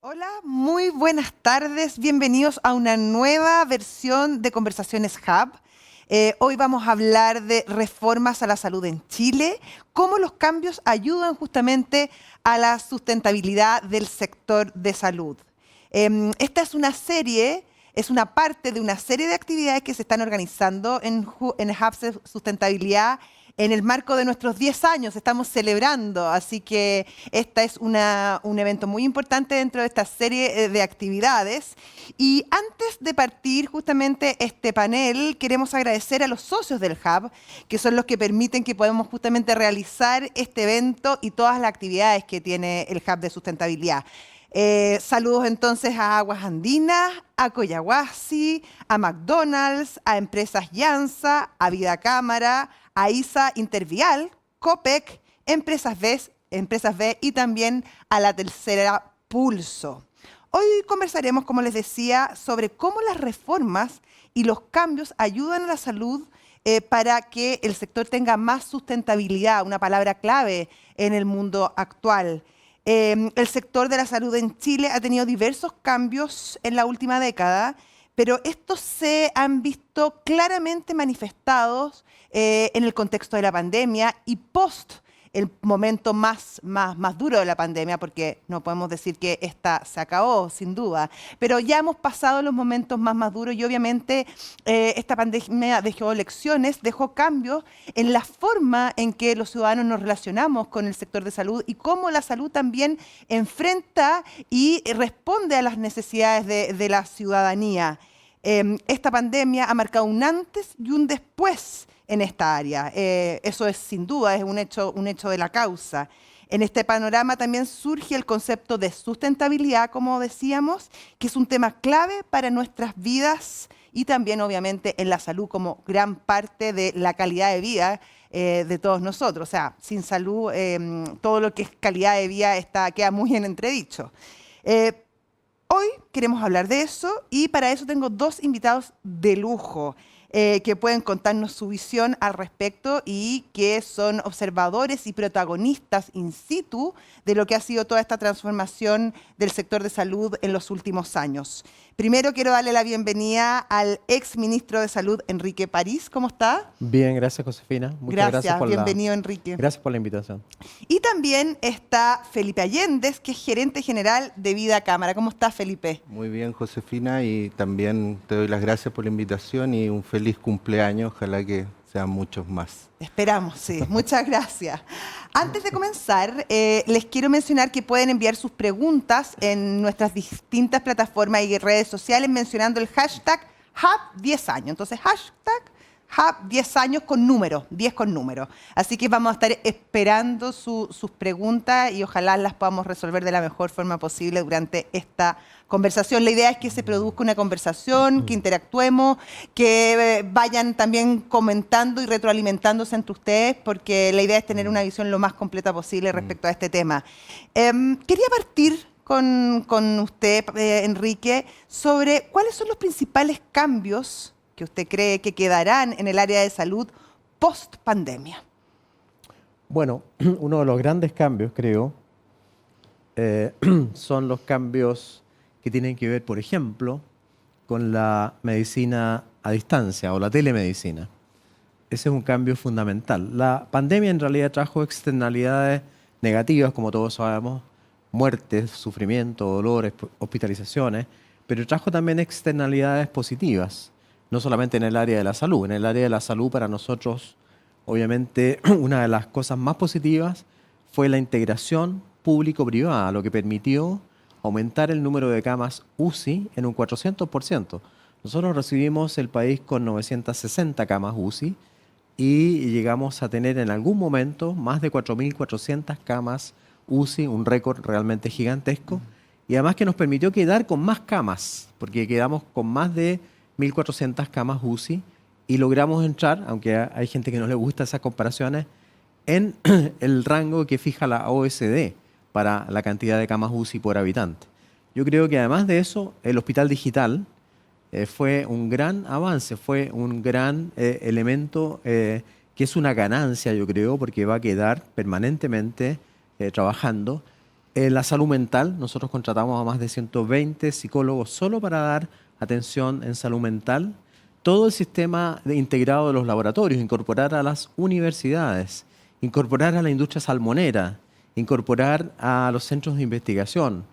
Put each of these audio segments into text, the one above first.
Hola, muy buenas tardes. Bienvenidos a una nueva versión de Conversaciones Hub. Hoy vamos a hablar de reformas a la salud en Chile, cómo los cambios ayudan justamente a la sustentabilidad del sector de salud. Esta es una serie, es una parte de una serie de actividades que se están organizando en Hubs de Sustentabilidad en el marco de nuestros 10 años. Estamos celebrando, así que esta es un evento muy importante dentro de esta serie de actividades. Y antes de partir justamente este panel, queremos agradecer a los socios del Hub, que son los que permiten que podamos justamente realizar este evento y todas las actividades que tiene el Hub de Sustentabilidad. Saludos entonces a Aguas Andinas, a Coyahuasi, a McDonald's, a Empresas Llanza, a Vida Cámara, a ISA Intervial, COPEC, Empresas B y también a la tercera Pulso. Hoy conversaremos, como les decía, sobre cómo las reformas y los cambios ayudan a la salud para que el sector tenga más sustentabilidad, una palabra clave en el mundo actual. El sector de la salud en Chile ha tenido diversos cambios en la última década, pero estos se han visto claramente manifestados en el contexto de la pandemia y post el momento más duro de la pandemia, porque no podemos decir que esta se acabó, sin duda, pero ya hemos pasado los momentos más duros y obviamente esta pandemia dejó lecciones, dejó cambios en la forma en que los ciudadanos nos relacionamos con el sector de salud y cómo la salud también enfrenta y responde a las necesidades de la ciudadanía. Esta pandemia ha marcado un antes y un después en esta área. Eso es sin duda, es un hecho de la causa. En este panorama también surge el concepto de sustentabilidad, como decíamos, que es un tema clave para nuestras vidas y también obviamente en la salud como gran parte de la calidad de vida de todos nosotros. O sea, sin salud todo lo que es calidad de vida queda muy en entredicho. Eh, Hoy queremos hablar de eso y para eso tengo dos invitados de lujo que pueden contarnos su visión al respecto y que son observadores y protagonistas in situ de lo que ha sido toda esta transformación del sector de salud en los últimos años. Primero quiero darle la bienvenida al ex ministro de Salud, Enrique París. ¿Cómo está? Bien, gracias Josefina. Muchas gracias Gracias, bienvenido Enrique. gracias por la invitación. Y también está Felipe Allendez, que es gerente general de Vida Cámara. ¿Cómo está, Felipe? Muy bien, Josefina, y también te doy las gracias por la invitación y un feliz cumpleaños, ojalá que sean muchos más. Esperamos, sí. Muchas gracias. Antes de comenzar, les quiero mencionar que pueden enviar sus preguntas en nuestras distintas plataformas y redes sociales mencionando el hashtag Hub10 años. Entonces, hashtag Hub 10 años con número, 10 con número. Así que vamos a estar esperando sus preguntas y ojalá las podamos resolver de la mejor forma posible durante esta conversación. La idea es que se produzca una conversación, que interactuemos, que vayan también comentando y retroalimentándose entre ustedes, porque la idea es tener una visión lo más completa posible respecto a este tema. Quería partir con usted, Enrique, sobre cuáles son los principales cambios que usted cree que quedarán en el área de salud post pandemia. Bueno, uno de los grandes cambios, creo, son los cambios que tienen que ver, por ejemplo, con la medicina a distancia o la telemedicina. Ese es un cambio fundamental. La pandemia en realidad trajo externalidades negativas, como todos sabemos, muertes, sufrimiento, dolores, hospitalizaciones, pero trajo también externalidades positivas, no solamente en el área de la salud. En el área de la salud para nosotros, obviamente, una de las cosas más positivas fue la integración público-privada, lo que permitió aumentar el número de camas UCI en un 400%. Nosotros recibimos el país con 960 camas UCI y llegamos a tener en algún momento más de 4.400 camas UCI, un récord realmente gigantesco, y además que nos permitió quedar con más camas, porque quedamos con más de 1.400 camas UCI y logramos entrar, aunque hay gente que no le gusta esas comparaciones, en el rango que fija la OSD para la cantidad de camas UCI por habitante. Yo creo que además de eso, el hospital digital fue un gran avance, fue un gran elemento que es una ganancia, yo creo, porque va a quedar permanentemente trabajando. En la salud mental, nosotros contratamos a más de 120 psicólogos solo para dar atención en salud mental. Todo el sistema integrado de los laboratorios, incorporar a las universidades, incorporar a la industria salmonera, incorporar a los centros de investigación,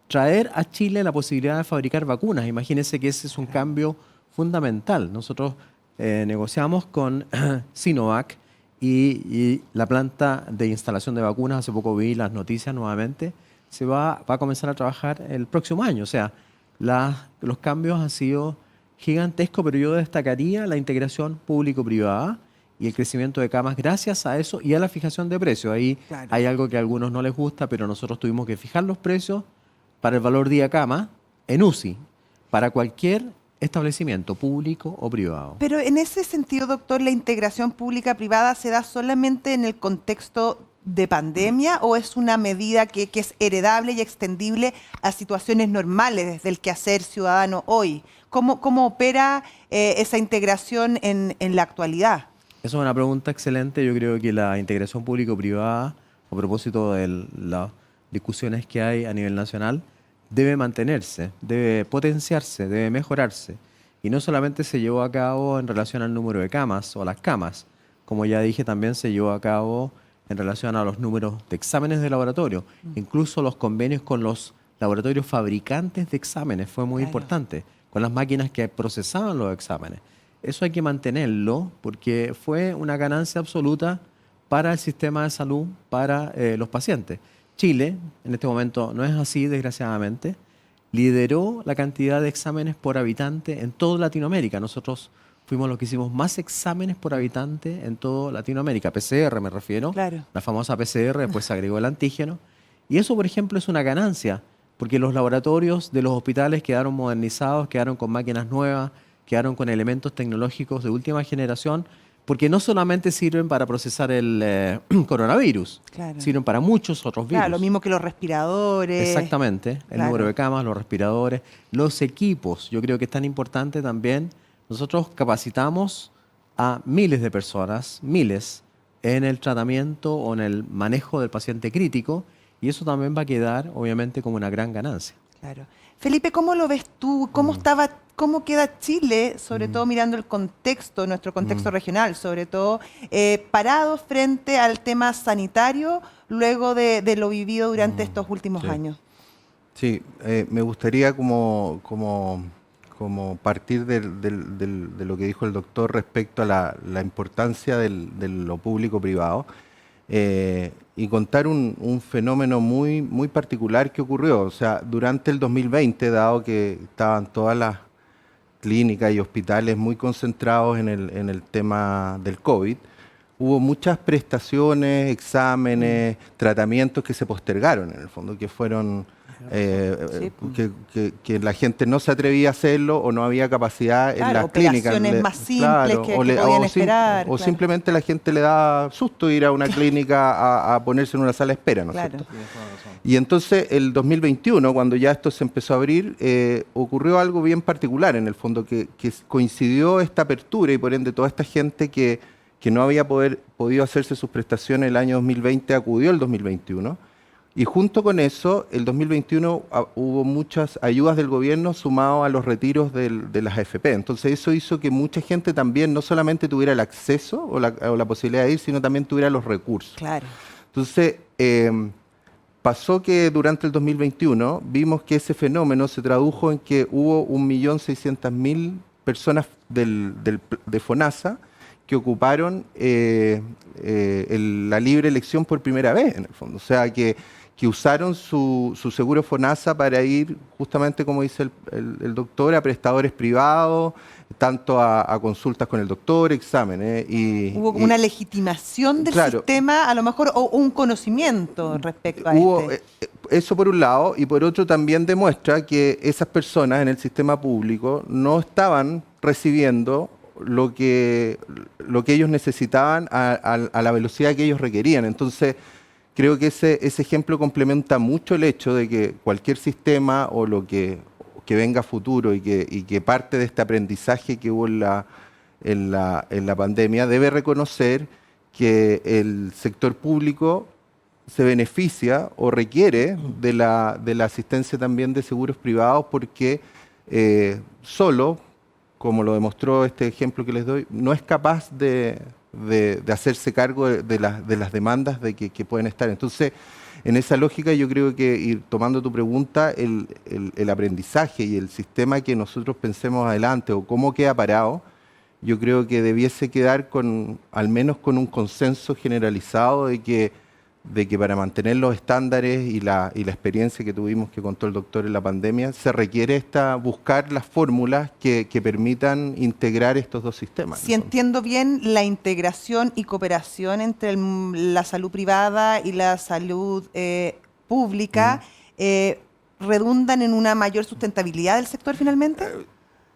traer a Chile la posibilidad de fabricar vacunas. Imagínense que ese es un cambio fundamental. Nosotros negociamos con Sinovac y la planta de instalación de vacunas, hace poco vi las noticias nuevamente, va a comenzar a trabajar el próximo año. O sea, los cambios han sido gigantescos, pero yo destacaría la integración público-privada y el crecimiento de camas gracias a eso y a la fijación de precios. Ahí hay algo que a algunos no les gusta, pero nosotros tuvimos que fijar los precios para el valor día cama en UCI, para cualquier establecimiento público o privado. Pero en ese sentido, doctor, ¿la integración pública-privada se da solamente en el contexto de pandemia o es una medida que es heredable y extendible a situaciones normales desde el quehacer ciudadano hoy? ¿Cómo opera esa integración en la actualidad? Esa es una pregunta excelente. Yo creo que la integración público-privada, a propósito de las discusiones que hay a nivel nacional, debe mantenerse, debe potenciarse, debe mejorarse. Y no solamente se llevó a cabo en relación al número de camas o las camas, como ya dije, también se llevó a cabo en relación a los números de exámenes de laboratorio. Incluso los convenios con los laboratorios fabricantes de exámenes fue muy importante, con las máquinas que procesaban los exámenes. Eso hay que mantenerlo porque fue una ganancia absoluta para el sistema de salud, para los pacientes. Chile, en este momento no es así, desgraciadamente, lideró la cantidad de exámenes por habitante en toda Latinoamérica. Nosotros fuimos los que hicimos más exámenes por habitante en toda Latinoamérica. PCR me refiero, la famosa PCR, después se agregó el antígeno. Y eso, por ejemplo, es una ganancia, porque los laboratorios de los hospitales quedaron modernizados, quedaron con máquinas nuevas, quedaron con elementos tecnológicos de última generación, porque no solamente sirven para procesar el coronavirus, sirven para muchos otros virus. Lo mismo que los respiradores. Exactamente, el número de camas, los respiradores, los equipos. Yo creo que es tan importante también. Nosotros capacitamos a miles de personas, miles, en el tratamiento o en el manejo del paciente crítico, y eso también va a quedar, obviamente, como una gran ganancia. Claro. Felipe, ¿cómo lo ves tú? ¿Cómo queda Chile, sobre todo mirando el contexto, nuestro contexto regional, sobre todo, parado frente al tema sanitario luego de lo vivido durante estos últimos años? Sí, me gustaría como partir de lo que dijo el doctor respecto a la importancia de lo público-privado y contar un fenómeno muy, muy particular que ocurrió. O sea, durante el 2020, dado que estaban todas las clínicas y hospitales muy concentrados en el tema del COVID, hubo muchas prestaciones, exámenes, tratamientos que se postergaron en el fondo, que fueron que la gente no se atrevía a hacerlo o no había capacidad en las clínicas. Operaciones más simples que podían esperar. O simplemente la gente le da susto ir a una clínica a ponerse en una sala de espera, ¿no es cierto? Y entonces el 2021, cuando ya esto se empezó a abrir, ocurrió algo bien particular en el fondo, que coincidió esta apertura y por ende toda esta gente que no había podido hacerse sus prestaciones el año 2020 acudió el 2021. Y junto con eso, el 2021 hubo muchas ayudas del gobierno sumado a los retiros de las AFP. Entonces eso hizo que mucha gente también no solamente tuviera el acceso o la posibilidad de ir, sino también tuviera los recursos. Claro. Entonces pasó que durante el 2021 vimos que ese fenómeno se tradujo en que hubo 1.600.000 personas de FONASA que ocuparon la libre elección por primera vez, en el fondo. O sea, que usaron su seguro FONASA para ir, justamente como dice el doctor, a prestadores privados, tanto a consultas con el doctor, exámenes. Hubo como una legitimación del sistema, a lo mejor, o un conocimiento respecto a eso por un lado, y por otro también demuestra que esas personas en el sistema público no estaban recibiendo lo que ellos necesitaban a la velocidad que ellos requerían. Entonces, creo que ese ejemplo complementa mucho el hecho de que cualquier sistema o lo que venga a futuro y que parte de este aprendizaje que hubo en la pandemia debe reconocer que el sector público se beneficia o requiere de la asistencia también de seguros privados porque solo, como lo demostró este ejemplo que les doy, no es capaz de hacerse cargo de las demandas que pueden estar. Entonces, en esa lógica yo creo que, y tomando tu pregunta, el aprendizaje y el sistema que nosotros pensemos adelante o cómo queda parado, yo creo que debiese quedar al menos con un consenso generalizado de que para mantener los estándares y la experiencia que tuvimos que contó el doctor en la pandemia, se requiere buscar las fórmulas que permitan integrar estos dos sistemas. Si entiendo bien, la integración y cooperación entre la salud privada y la salud pública redundan en una mayor sustentabilidad del sector finalmente.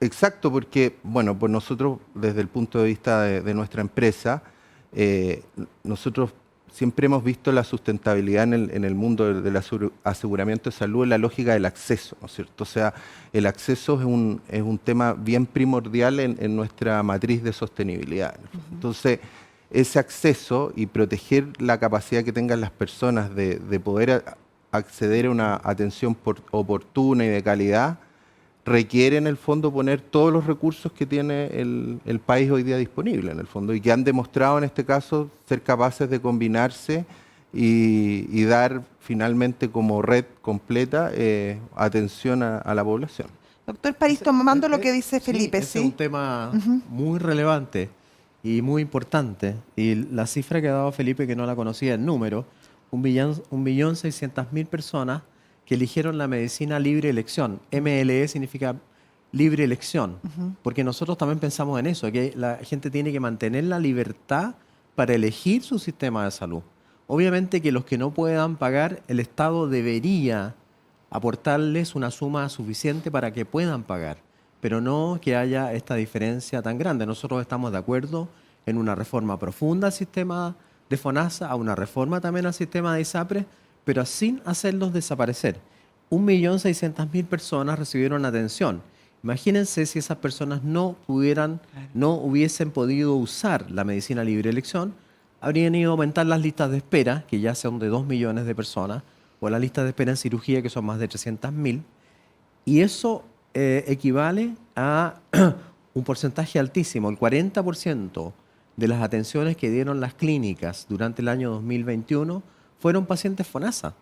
Exacto, porque, bueno, pues nosotros, desde el punto de vista de nuestra empresa, nosotros siempre hemos visto la sustentabilidad en el mundo del aseguramiento de salud en la lógica del acceso, ¿no es cierto? O sea, el acceso es un tema bien primordial en nuestra matriz de sostenibilidad. Entonces, ese acceso y proteger la capacidad que tengan las personas de poder acceder a una atención oportuna y de calidad, requiere en el fondo poner todos los recursos que tiene el país hoy día disponible en el fondo y que han demostrado en este caso ser capaces de combinarse y dar finalmente como red completa atención a la población. Doctor París, tomando lo que dice Felipe, ¿sí? Es un tema muy relevante y muy importante. Y la cifra que ha dado Felipe, que no la conocía en número, 1.600.000 personas que eligieron la medicina libre elección. MLE significa libre elección, porque nosotros también pensamos en eso, que la gente tiene que mantener la libertad para elegir su sistema de salud. Obviamente que los que no puedan pagar, el Estado debería aportarles una suma suficiente para que puedan pagar, pero no que haya esta diferencia tan grande. Nosotros estamos de acuerdo en una reforma profunda al sistema de FONASA, a una reforma también al sistema de ISAPRES, pero sin hacerlos desaparecer. 1.600.000 personas recibieron atención. Imagínense si esas personas no hubiesen podido usar la medicina libre elección, habrían ido a aumentar las listas de espera, que ya son de 2 millones de personas, o las listas de espera en cirugía, que son más de 300.000, y eso equivale a un porcentaje altísimo. El 40% de las atenciones que dieron las clínicas durante el año 2021 fueron pacientes FONASA.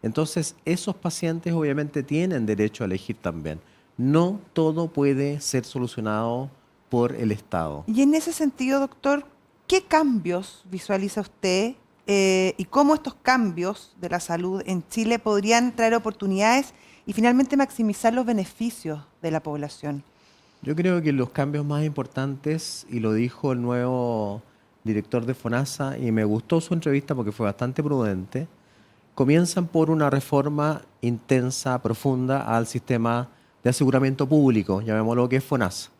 Entonces, esos pacientes obviamente tienen derecho a elegir también. No todo puede ser solucionado por el Estado. Y en ese sentido, doctor, ¿qué cambios visualiza usted y cómo estos cambios de la salud en Chile podrían traer oportunidades y finalmente maximizar los beneficios de la población? Yo creo que los cambios más importantes, y lo dijo el nuevo director de FONASA, y me gustó su entrevista porque fue bastante prudente, comienzan por una reforma intensa, profunda al sistema de aseguramiento público, llamémoslo que es FONASA.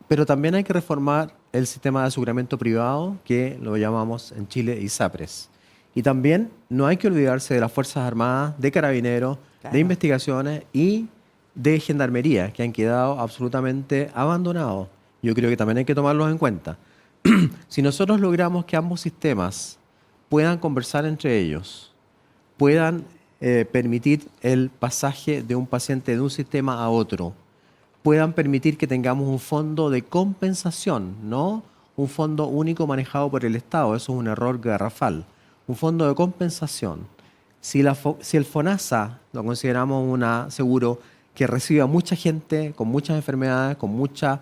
Pero también hay que reformar el sistema de aseguramiento privado, que lo llamamos en Chile ISAPRES. Y también no hay que olvidarse de las Fuerzas Armadas, de Carabineros, de Investigaciones y de Gendarmería, que han quedado absolutamente abandonados. Yo creo que también hay que tomarlos en cuenta. Si nosotros logramos que ambos sistemas puedan conversar entre ellos, puedan permitir el pasaje de un paciente de un sistema a otro, puedan permitir que tengamos un fondo de compensación, no un fondo único manejado por el Estado, eso es un error garrafal, un fondo de compensación. Si el FONASA lo consideramos un seguro que recibe a mucha gente con muchas enfermedades, con mucha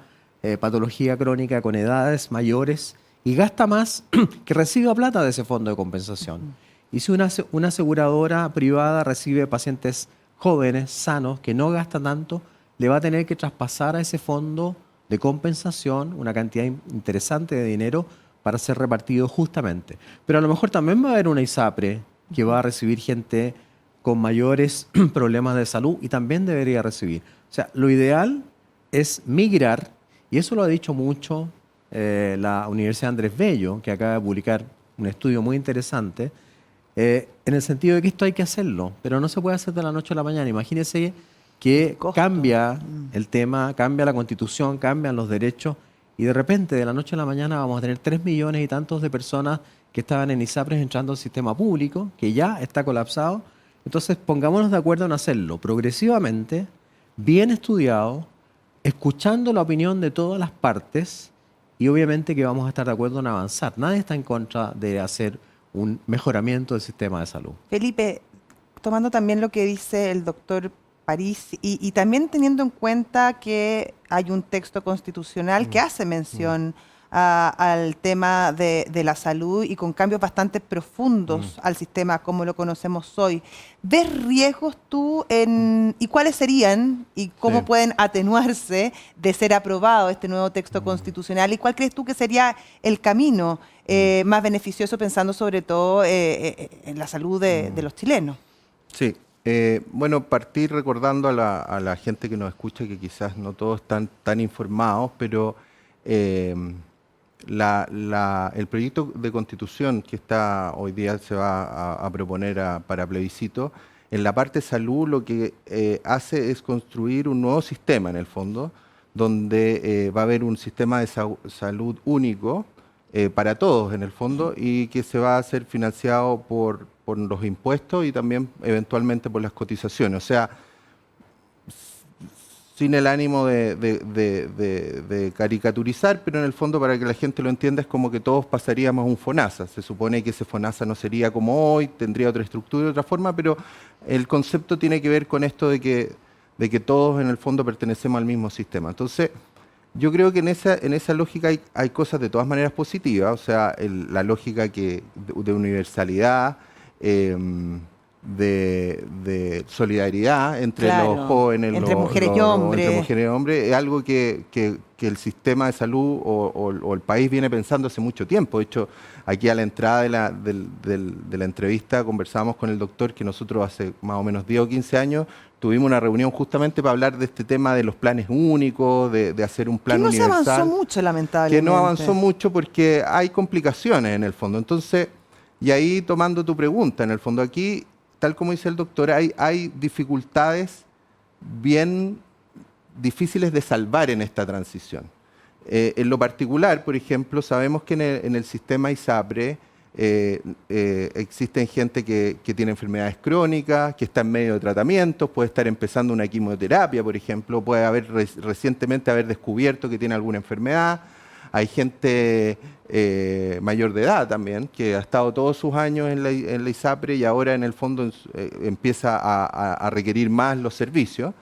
patología crónica, con edades mayores, y gasta más que reciba plata de ese fondo de compensación. Y si una aseguradora privada recibe pacientes jóvenes, sanos, que no gastan tanto, le va a tener que traspasar a ese fondo de compensación una cantidad interesante de dinero para ser repartido justamente. Pero a lo mejor también va a haber una ISAPRE que va a recibir gente con mayores problemas de salud y también debería recibir. O sea, lo ideal es migrar, y eso lo ha dicho mucho la Universidad Andrés Bello, que acaba de publicar un estudio muy interesante, en el sentido de que esto hay que hacerlo, pero no se puede hacer de la noche a la mañana. Imagínense que cambia el tema, cambia la Constitución, cambian los derechos, y de repente de la noche a la mañana vamos a tener 3 millones y tantos de personas que estaban en ISAPRES entrando al sistema público, que ya está colapsado. Entonces, pongámonos de acuerdo en hacerlo progresivamente, bien estudiado, escuchando la opinión de todas las partes y obviamente que vamos a estar de acuerdo en avanzar. Nadie está en contra de hacer un mejoramiento del sistema de salud. Felipe, tomando también lo que dice el doctor París y también teniendo en cuenta que hay un texto constitucional que hace mención al tema de la salud y con cambios bastante profundos al sistema como lo conocemos hoy. ¿Ves riesgos tú y cuáles serían y cómo pueden atenuarse de ser aprobado este nuevo texto constitucional? ¿Y cuál crees tú que sería el camino más beneficioso pensando sobre todo en la salud de los chilenos? Sí. Bueno, partir recordando a la gente que nos escucha que quizás no todos están tan informados, pero el proyecto de constitución que está hoy día se va a proponer para plebiscito, en la parte salud lo que hace es construir un nuevo sistema en el fondo, donde va a haber un sistema de salud único para todos en el fondo y que se va a ser financiado por los impuestos y también eventualmente por las cotizaciones. O sea, sin el ánimo de caricaturizar, pero en el fondo para que la gente lo entienda es como que todos pasaríamos a un FONASA. Se supone que ese FONASA no sería como hoy, tendría otra estructura, otra forma, pero el concepto tiene que ver con esto de que todos en el fondo pertenecemos al mismo sistema. Entonces, yo creo que en esa lógica hay cosas de todas maneras positivas, o sea, la lógica de universalidad, de solidaridad entre los jóvenes, entre mujeres y hombres. Entre mujeres y hombres, es algo que el sistema de salud o el país viene pensando hace mucho tiempo. De hecho, aquí a la entrada de la entrevista conversábamos con el doctor que nosotros hace más o menos 10 o 15 años tuvimos una reunión justamente para hablar de este tema de los planes únicos, de hacer un plan universal. Que no se avanzó mucho, lamentablemente. Que no avanzó mucho porque hay complicaciones en el fondo. Entonces, y ahí tomando tu pregunta, en el fondo aquí, tal como dice el doctor, hay dificultades bien difíciles de salvar en esta transición. En lo particular, por ejemplo, sabemos que en el sistema ISAPRE existen gente que tiene enfermedades crónicas, que está en medio de tratamientos, puede estar empezando una quimioterapia, por ejemplo, puede recientemente haber descubierto que tiene alguna enfermedad. Hay gente mayor de edad también, que ha estado todos sus años en la ISAPRE y ahora en el fondo empieza a requerir más los servicios.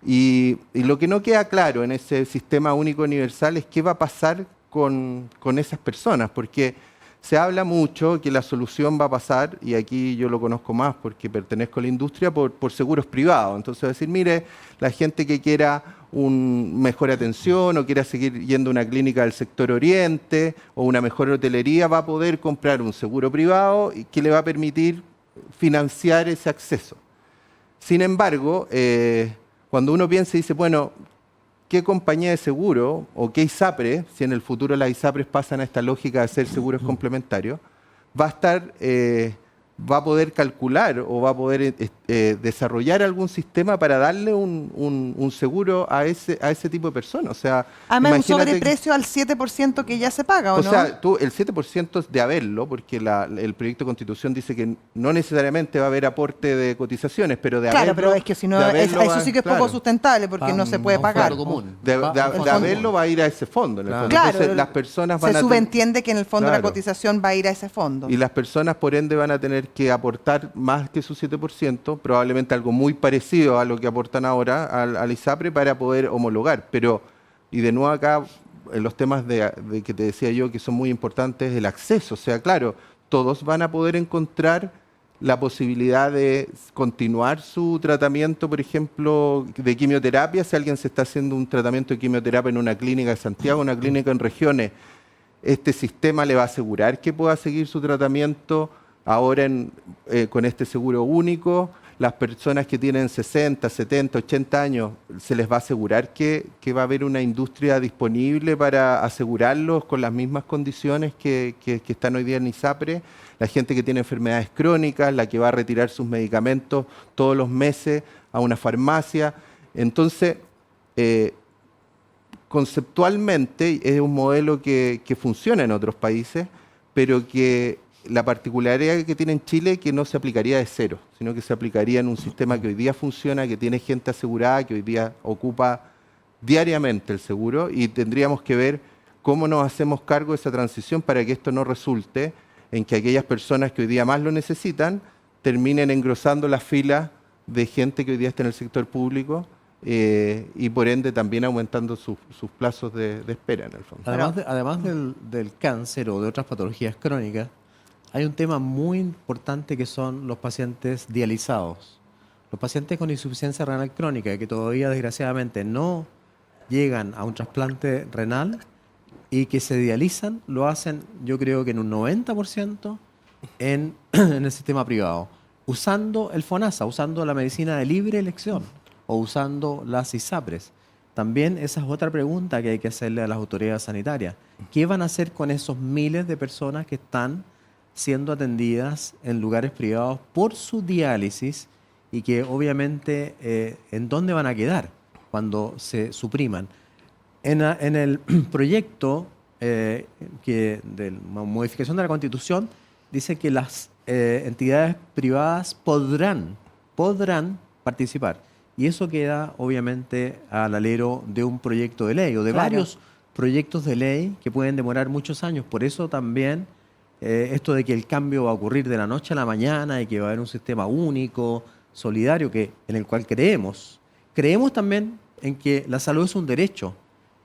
Y lo que no queda claro en ese sistema único universal es qué va a pasar con esas personas, porque se habla mucho que la solución va a pasar, y aquí yo lo conozco más porque pertenezco a la industria, por seguros privados. Entonces, decir, mire, la gente que quiera mejor atención o quiera seguir yendo a una clínica del sector oriente o una mejor hotelería va a poder comprar un seguro privado y que le va a permitir financiar ese acceso. Sin embargo, cuando uno piensa y dice, bueno, ¿qué compañía de seguro o qué ISAPRE, si en el futuro las ISAPRES pasan a esta lógica de ser seguros complementarios, va a poder calcular o va a poder desarrollar algún sistema para darle un seguro a ese tipo de personas? O sea, además, un sobreprecio al 7% que ya se paga, ¿o no? O sea, el 7% es de haberlo, porque el proyecto de Constitución dice que no necesariamente va a haber aporte de cotizaciones, pero de haberlo... Claro, pero es que si no, eso sí que es poco sustentable, porque no se puede pagar. De haberlo va a ir a ese fondo, en el fondo. Claro, entonces las personas van se subentiende que en el fondo la cotización va a ir a ese fondo. Y las personas, por ende, van a tener que aportar más que su 7%, probablemente algo muy parecido a lo que aportan ahora al ISAPRE para poder homologar. Pero, y de nuevo acá, en los temas de que te decía yo que son muy importantes, el acceso. O sea, claro, todos van a poder encontrar la posibilidad de continuar su tratamiento, por ejemplo, de quimioterapia. Si alguien se está haciendo un tratamiento de quimioterapia en una clínica de Santiago, una clínica en regiones, este sistema le va a asegurar que pueda seguir su tratamiento ahora con este seguro único. Las personas que tienen 60, 70, 80 años, se les va a asegurar que va a haber una industria disponible para asegurarlos con las mismas condiciones que están hoy día en ISAPRE. La gente que tiene enfermedades crónicas, la que va a retirar sus medicamentos todos los meses a una farmacia. Entonces, conceptualmente es un modelo que funciona en otros países, pero que la particularidad que tiene en Chile es que no se aplicaría de cero, sino que se aplicaría en un sistema que hoy día funciona, que tiene gente asegurada, que hoy día ocupa diariamente el seguro, y tendríamos que ver cómo nos hacemos cargo de esa transición para que esto no resulte en que aquellas personas que hoy día más lo necesitan terminen engrosando la fila de gente que hoy día está en el sector público, y por ende también aumentando sus plazos de espera en el fondo. Además del cáncer o de otras patologías crónicas, hay un tema muy importante que son los pacientes dializados. Los pacientes con insuficiencia renal crónica que todavía desgraciadamente no llegan a un trasplante renal y que se dializan, lo hacen yo creo que en un 90% en el sistema privado, usando el FONASA, usando la medicina de libre elección o usando las ISAPRES. También esa es otra pregunta que hay que hacerle a las autoridades sanitarias. ¿Qué van a hacer con esos miles de personas que están siendo atendidas en lugares privados por su diálisis y que obviamente en dónde van a quedar cuando se supriman? En el proyecto de modificación de la Constitución dice que las entidades privadas podrán participar. Y eso queda obviamente al alero de un proyecto de ley o de varios proyectos de ley que pueden demorar muchos años. Por eso también esto de que el cambio va a ocurrir de la noche a la mañana y que va a haber un sistema único, solidario, en el cual creemos. Creemos también en que la salud es un derecho.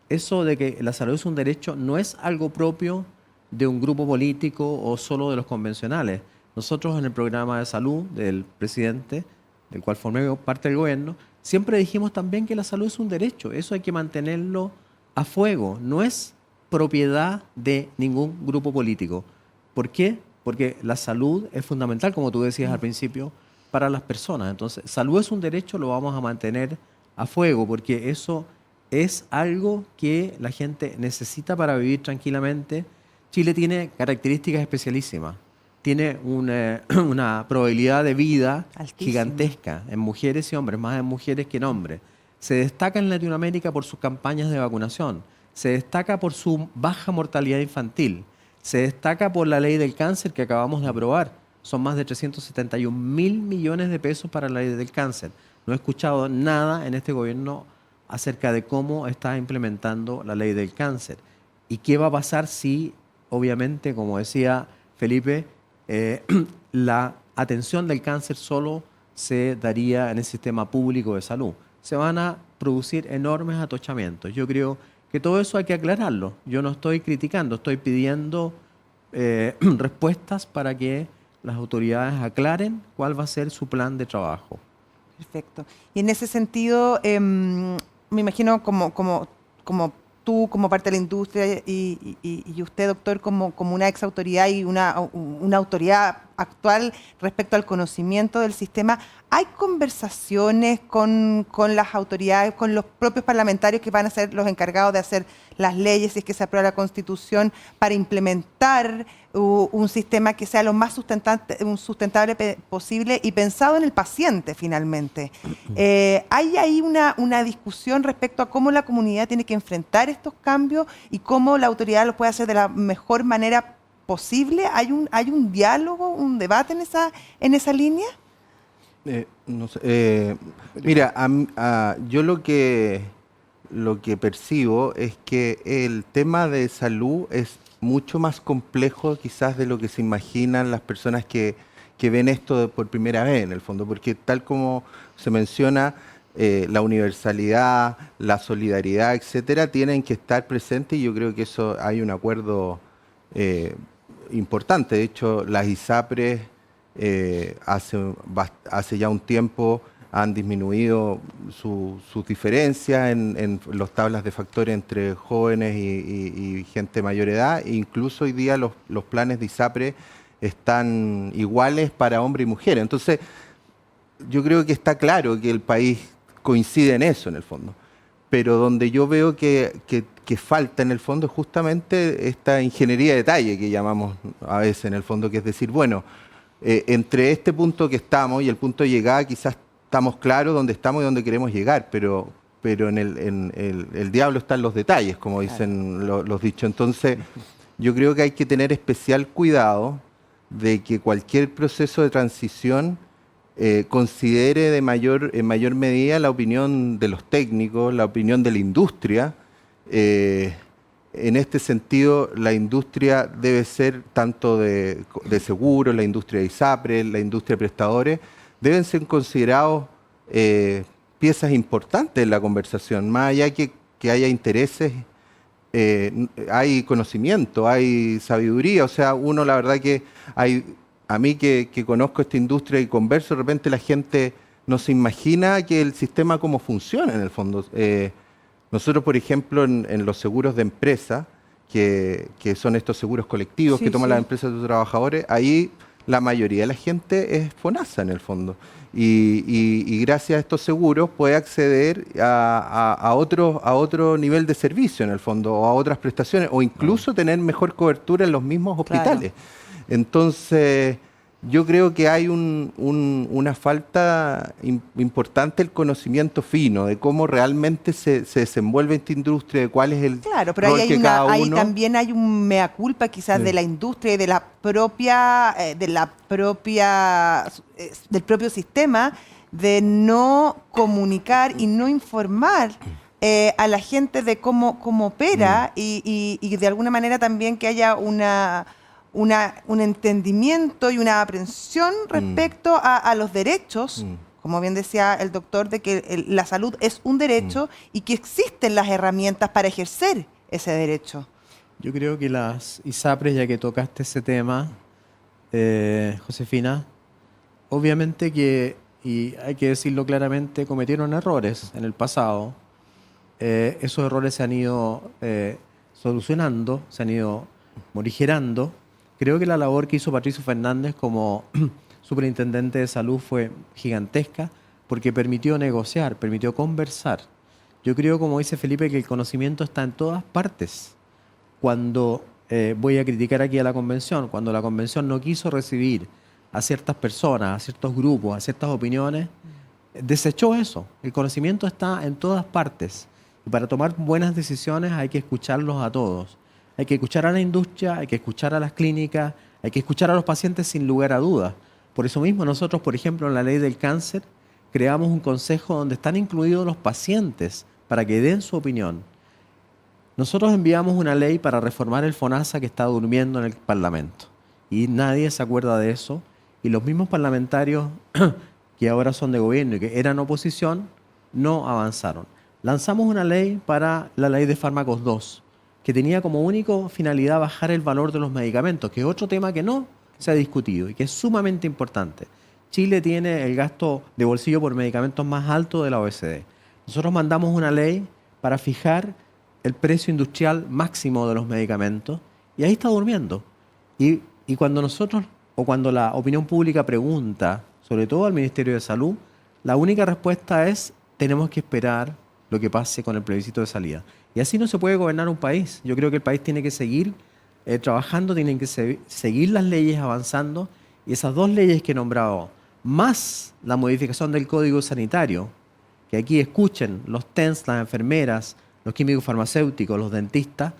Eso de que la salud es un derecho no es algo propio de un grupo político o solo de los convencionales. Nosotros en el programa de salud del presidente, del cual formé parte del gobierno, siempre dijimos también que la salud es un derecho. Eso hay que mantenerlo a fuego. No es propiedad de ningún grupo político. ¿Por qué? Porque la salud es fundamental, como tú decías al principio, para las personas. Entonces, salud es un derecho, lo vamos a mantener a fuego, porque eso es algo que la gente necesita para vivir tranquilamente. Chile tiene características especialísimas. Tiene una probabilidad de vida altísima, gigantesca en mujeres y hombres, más en mujeres que en hombres. Se destaca en Latinoamérica por sus campañas de vacunación. Se destaca por su baja mortalidad infantil. Se destaca por la ley del cáncer que acabamos de aprobar. Son más de 371.000 millones de pesos para la ley del cáncer. No he escuchado nada en este gobierno acerca de cómo está implementando la ley del cáncer. ¿Y qué va a pasar si, obviamente, como decía Felipe, la atención del cáncer solo se daría en el sistema público de salud? Se van a producir enormes atochamientos. Yo creo que todo eso hay que aclararlo. Yo no estoy criticando, estoy pidiendo respuestas para que las autoridades aclaren cuál va a ser su plan de trabajo. Perfecto. Y en ese sentido, me imagino como tú, como parte de la industria, y usted, doctor, como una ex autoridad y una autoridad actual respecto al conocimiento del sistema, ¿hay conversaciones con las autoridades, con los propios parlamentarios que van a ser los encargados de hacer las leyes si es que se aprueba la Constitución para implementar un sistema que sea lo más sustentable posible y pensado en el paciente finalmente? ¿Hay ahí una discusión respecto a cómo la comunidad tiene que enfrentar estos cambios y cómo la autoridad los puede hacer de la mejor manera posible? ¿Hay un diálogo, un debate en esa línea? No sé, mira, yo lo que percibo es que el tema de salud es mucho más complejo quizás de lo que se imaginan las personas que ven esto por primera vez en el fondo, porque tal como se menciona, la universalidad, la solidaridad, etcétera, tienen que estar presentes, y yo creo que eso hay un acuerdo importante. De hecho, las ISAPRES hace ya un tiempo han disminuido sus diferencias en las tablas de factores entre jóvenes y gente de mayor edad. E incluso hoy día los planes de ISAPRE están iguales para hombre y mujer. Entonces, yo creo que está claro que el país coincide en eso, en el fondo. Pero donde yo veo que falta, en el fondo, es justamente esta ingeniería de detalle que llamamos a veces, en el fondo, que es decir, bueno, entre este punto que estamos y el punto de llegada, quizás estamos claros dónde estamos y dónde queremos llegar, pero en el diablo están los detalles, como dicen los dichos. Entonces, yo creo que hay que tener especial cuidado de que cualquier proceso de transición considere en mayor medida la opinión de los técnicos, la opinión de la industria. En este sentido, la industria debe ser tanto de seguros, la industria de ISAPRES, la industria de prestadores, deben ser considerados piezas importantes en la conversación, más allá que haya intereses. Hay conocimiento, hay sabiduría, o sea, uno la verdad que a mí que conozco esta industria y converso, de repente la gente no se imagina que el sistema cómo funciona en el fondo. Nosotros, por ejemplo, en los seguros de empresa, que son estos seguros colectivos que toman las empresas de sus trabajadores, ahí la mayoría de la gente es FONASA en el fondo. Y gracias a estos seguros puede acceder a otro nivel de servicio en el fondo, o a otras prestaciones, o incluso tener mejor cobertura en los mismos hospitales. Claro. Entonces, yo creo que hay una falta importante del conocimiento fino, de cómo realmente se desenvuelve esta industria, de cuál es el pero rol que cada uno... ahí también hay un mea culpa quizás de la industria y de la del propio sistema de no comunicar y no informar a la gente de cómo opera y de alguna manera también que haya un entendimiento y una aprensión respecto a los derechos, como bien decía el doctor, de que la salud es un derecho y que existen las herramientas para ejercer ese derecho. Yo creo que las ISAPRES, ya que tocaste ese tema, Josefina, obviamente que, y hay que decirlo claramente, cometieron errores en el pasado. Esos errores se han ido solucionando, se han ido morigerando. Creo que la labor que hizo Patricio Fernández como superintendente de salud fue gigantesca porque permitió negociar, permitió conversar. Yo creo, como dice Felipe, que el conocimiento está en todas partes. Cuando voy a criticar aquí a la convención, cuando la convención no quiso recibir a ciertas personas, a ciertos grupos, a ciertas opiniones, desechó eso. El conocimiento está en todas partes. Y para tomar buenas decisiones hay que escucharlos a todos. Hay que escuchar a la industria, hay que escuchar a las clínicas, hay que escuchar a los pacientes sin lugar a dudas. Por eso mismo nosotros, por ejemplo, en la ley del cáncer, creamos un consejo donde están incluidos los pacientes para que den su opinión. Nosotros enviamos una ley para reformar el FONASA que está durmiendo en el Parlamento. Y nadie se acuerda de eso. Y los mismos parlamentarios que ahora son de gobierno y que eran oposición, no avanzaron. Lanzamos una ley para la ley de fármacos 2, que tenía como única finalidad bajar el valor de los medicamentos, que es otro tema que no se ha discutido y que es sumamente importante. Chile tiene el gasto de bolsillo por medicamentos más alto de la OECD. Nosotros mandamos una ley para fijar el precio industrial máximo de los medicamentos y ahí está durmiendo. Y cuando nosotros, o cuando la opinión pública pregunta, sobre todo al Ministerio de Salud, la única respuesta es: tenemos que esperar lo que pase con el plebiscito de salida. Y así no se puede gobernar un país. Yo creo que el país tiene que seguir trabajando, tienen que seguir las leyes avanzando, y esas dos leyes que he nombrado, más la modificación del Código Sanitario, que aquí escuchen los TENS, las enfermeras, los químicos farmacéuticos, los dentistas,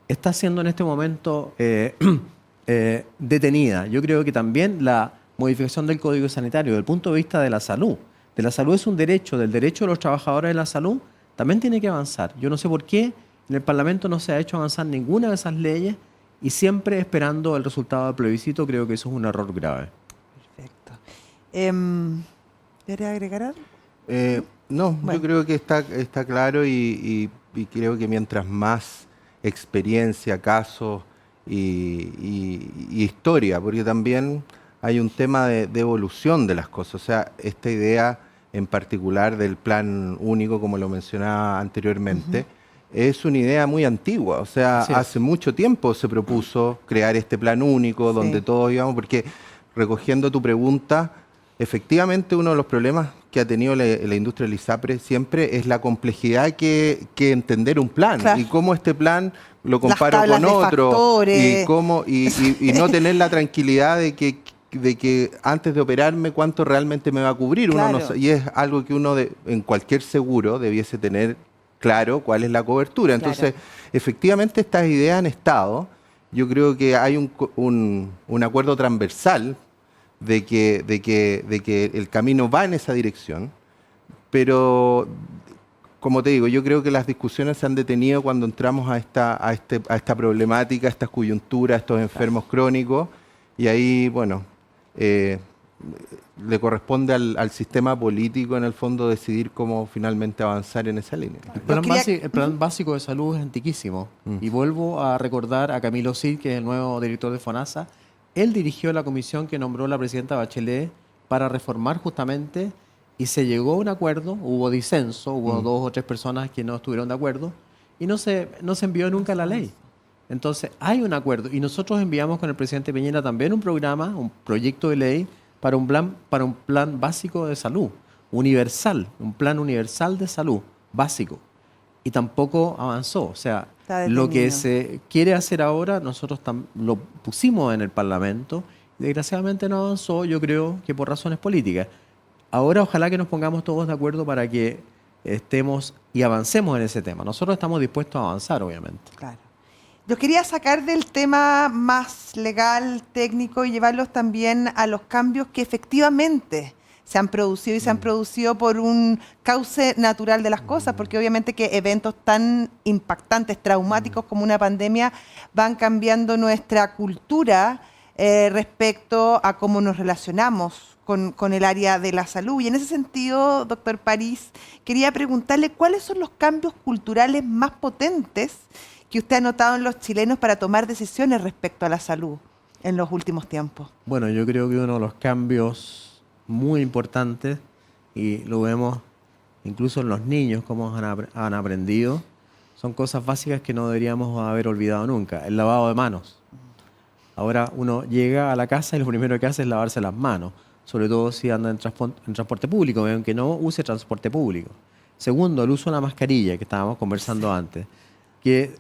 está siendo en este momento detenida. Yo creo que también la modificación del Código Sanitario, desde el punto de vista de la salud es un derecho, del derecho de los trabajadores de la salud, también tiene que avanzar. Yo no sé por qué en el Parlamento no se ha hecho avanzar ninguna de esas leyes y siempre esperando el resultado del plebiscito. Creo que eso es un error grave. Perfecto. ¿Quieres agregar algo? No, bueno. Yo creo que está claro y creo que mientras más experiencia, casos y historia, porque también hay un tema de evolución de las cosas. O sea, esta idea en particular del plan único, como lo mencionaba anteriormente, es una idea muy antigua. O sea, hace mucho tiempo se propuso crear este plan único donde todos íbamos, porque recogiendo tu pregunta, efectivamente uno de los problemas que ha tenido la industria del ISAPRE siempre es la complejidad que entender un plan, y cómo este plan lo comparo con otro, y cómo y no tener la tranquilidad de que antes de operarme cuánto realmente me va a cubrir. Uno no, y es algo que uno en cualquier seguro debiese tener claro cuál es la cobertura. Entonces, efectivamente estas ideas han estado. yo creo que hay un acuerdo transversal de que el camino va en esa dirección, pero como te digo, yo creo que las discusiones se han detenido cuando entramos a esta problemática, a estas coyunturas, a estos enfermos crónicos, y ahí, bueno, le corresponde al sistema político, en el fondo, decidir cómo finalmente avanzar en esa línea. El plan básico de salud es antiquísimo. Y vuelvo a recordar a Camilo Cid, que es el nuevo director de FONASA. Él dirigió la comisión que nombró la presidenta Bachelet para reformar justamente, y se llegó a un acuerdo, hubo disenso, hubo 2 o 3 personas que no estuvieron de acuerdo, y no se envió nunca la ley. Entonces, hay un acuerdo, y nosotros enviamos con el presidente Piñera también un programa, un proyecto de ley para un plan básico de salud, universal, un plan universal de salud básico. Y tampoco avanzó. O sea, lo que se quiere hacer ahora, nosotros lo pusimos en el Parlamento, y desgraciadamente no avanzó, yo creo que por razones políticas. Ahora ojalá que nos pongamos todos de acuerdo para que estemos y avancemos en ese tema. Nosotros estamos dispuestos a avanzar, obviamente. Claro. Yo quería sacar del tema más legal, técnico, y llevarlos también a los cambios que efectivamente se han producido, y se han producido por un cauce natural de las cosas, porque obviamente que eventos tan impactantes, traumáticos como una pandemia, van cambiando nuestra cultura respecto a cómo nos relacionamos con el área de la salud. Y en ese sentido, doctor París, quería preguntarle cuáles son los cambios culturales más potentes que usted ha notado en los chilenos para tomar decisiones respecto a la salud en los últimos tiempos. Bueno, yo creo que uno de los cambios muy importantes, y lo vemos incluso en los niños, cómo han aprendido, son cosas básicas que no deberíamos haber olvidado nunca. El lavado de manos. Ahora uno llega a la casa y lo primero que hace es lavarse las manos, sobre todo si anda en transporte público, aunque no use transporte público. Segundo, el uso de la mascarilla, que estábamos conversando antes, que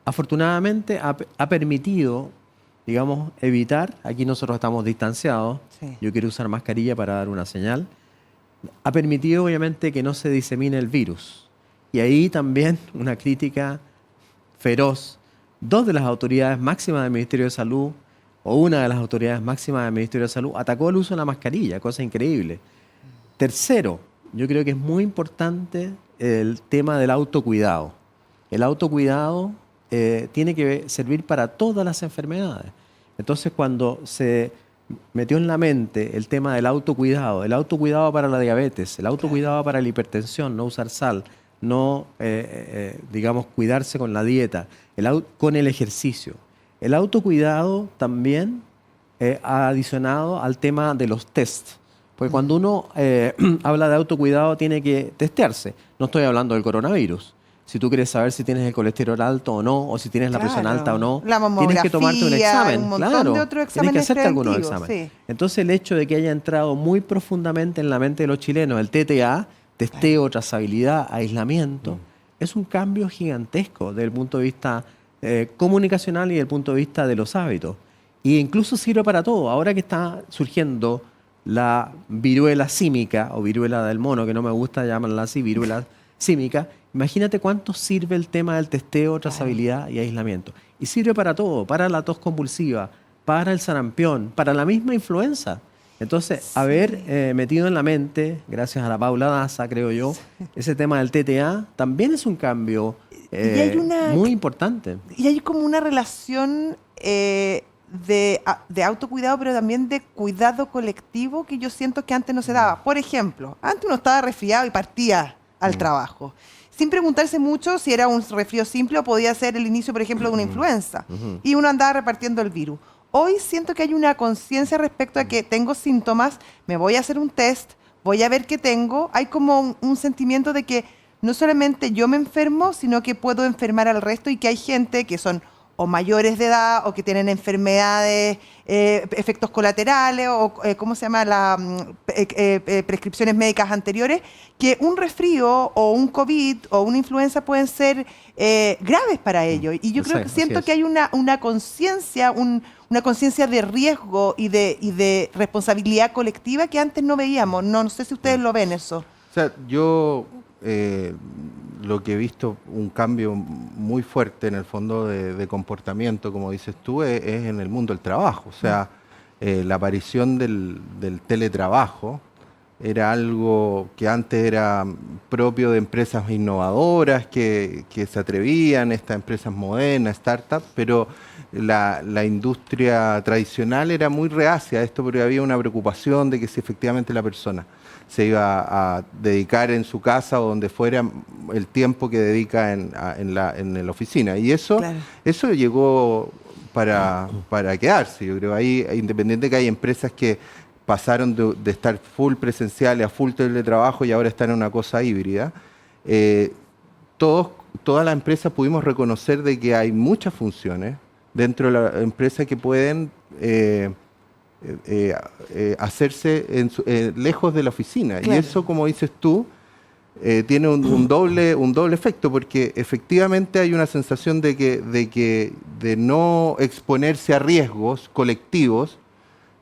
afortunadamente ha permitido, digamos, evitar, aquí nosotros estamos distanciados, yo quiero usar mascarilla para dar una señal, ha permitido obviamente que no se disemine el virus. Y ahí también una crítica feroz. 2 de las autoridades máximas del Ministerio de Salud, o una de las autoridades máximas del Ministerio de Salud, atacó el uso de la mascarilla, cosa increíble. Tercero, yo creo que es muy importante el tema del autocuidado. El autocuidado tiene que servir para todas las enfermedades. Entonces, cuando se metió en la mente el tema del autocuidado para la diabetes, el autocuidado para la hipertensión, no usar sal, no, digamos, cuidarse con la dieta, con el ejercicio. El autocuidado también ha adicionado al tema de los tests. Porque cuando uno habla de autocuidado tiene que testearse. No estoy hablando del coronavirus. Si tú quieres saber si tienes el colesterol alto o no, o si tienes la presión alta o no, tienes que tomarte un examen. Un montón de otros exámenes, tienes que hacerte algunos exámenes. Sí. Entonces el hecho de que haya entrado muy profundamente en la mente de los chilenos el TTA, testeo, trazabilidad, aislamiento, es un cambio gigantesco desde el punto de vista comunicacional y desde el punto de vista de los hábitos. Y incluso sirve para todo. Ahora que está surgiendo la viruela símica, o viruela del mono, que no me gusta llamarla así, viruela símica, imagínate cuánto sirve el tema del testeo, trazabilidad y aislamiento. Y sirve para todo, para la tos convulsiva, para el sarampión, para la misma influenza. Entonces, haber metido en la mente, gracias a la Paula Daza, creo yo, ese tema del TTA, también es un cambio muy importante. Y hay como una relación de autocuidado, pero también de cuidado colectivo que yo siento que antes no se daba. Por ejemplo, antes uno estaba resfriado y partía al trabajo, sin preguntarse mucho si era un resfrío simple o podía ser el inicio, por ejemplo, de una influenza. Y uno andaba repartiendo el virus. Hoy siento que hay una conciencia respecto a que tengo síntomas, me voy a hacer un test, voy a ver qué tengo. Hay como un sentimiento de que no solamente yo me enfermo, sino que puedo enfermar al resto, y que hay gente que son o mayores de edad o que tienen enfermedades, efectos colaterales o, ¿cómo se llama?, prescripciones médicas anteriores, que un resfrío o un COVID o una influenza pueden ser graves para ellos. Y yo creo que siento que hay una conciencia, una conciencia de riesgo y de responsabilidad colectiva que antes no veíamos. No sé si ustedes lo ven eso. O sea, yo lo que he visto un cambio muy fuerte en el fondo de comportamiento, como dices tú, es en el mundo del trabajo. O sea, la aparición del teletrabajo era algo que antes era propio de empresas innovadoras que se atrevían, estas empresas modernas, startups, pero la industria tradicional era muy reacia a esto porque había una preocupación de que si efectivamente la persona se iba a dedicar en su casa o donde fuera el tiempo que dedica en la oficina. Y eso, Claro. eso llegó para quedarse. Yo creo ahí, independiente que hay empresas que pasaron de estar full presenciales a full teletrabajo y ahora están en una cosa híbrida, todas las empresas pudimos reconocer de que hay muchas funciones dentro de la empresa que pueden hacerse lejos de la oficina. Claro. Y eso, como dices tú, tiene un doble efecto, porque efectivamente hay una sensación de no exponerse a riesgos colectivos,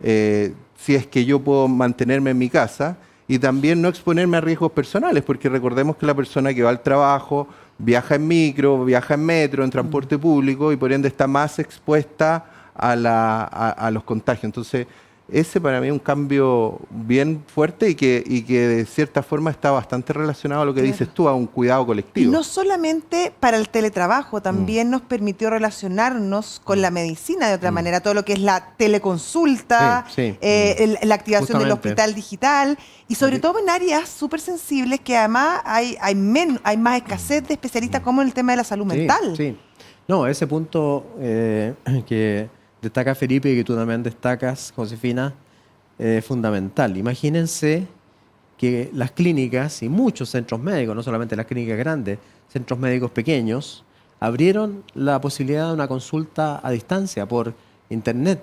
si es que yo puedo mantenerme en mi casa, y también no exponerme a riesgos personales, porque recordemos que la persona que va al trabajo viaja en micro, viaja en metro, en transporte público, y por ende está más expuesta a los contagios. Entonces, ese para mí es un cambio bien fuerte y que de cierta forma está bastante relacionado a lo que dices tú, a un cuidado Y colectivo. no solamente para el teletrabajo, también nos permitió relacionarnos con la medicina de otra manera, todo lo que es la teleconsulta, Sí, la activación del Justamente. hospital digital, y sobre todo en áreas súper sensibles que además hay más escasez de especialistas como en el tema de la salud mental. Sí. No, ese punto que destaca Felipe y que tú también destacas, Josefina, es fundamental. Imagínense que las clínicas y muchos centros médicos, no solamente las clínicas grandes, centros médicos pequeños, abrieron la posibilidad de una consulta a distancia por internet.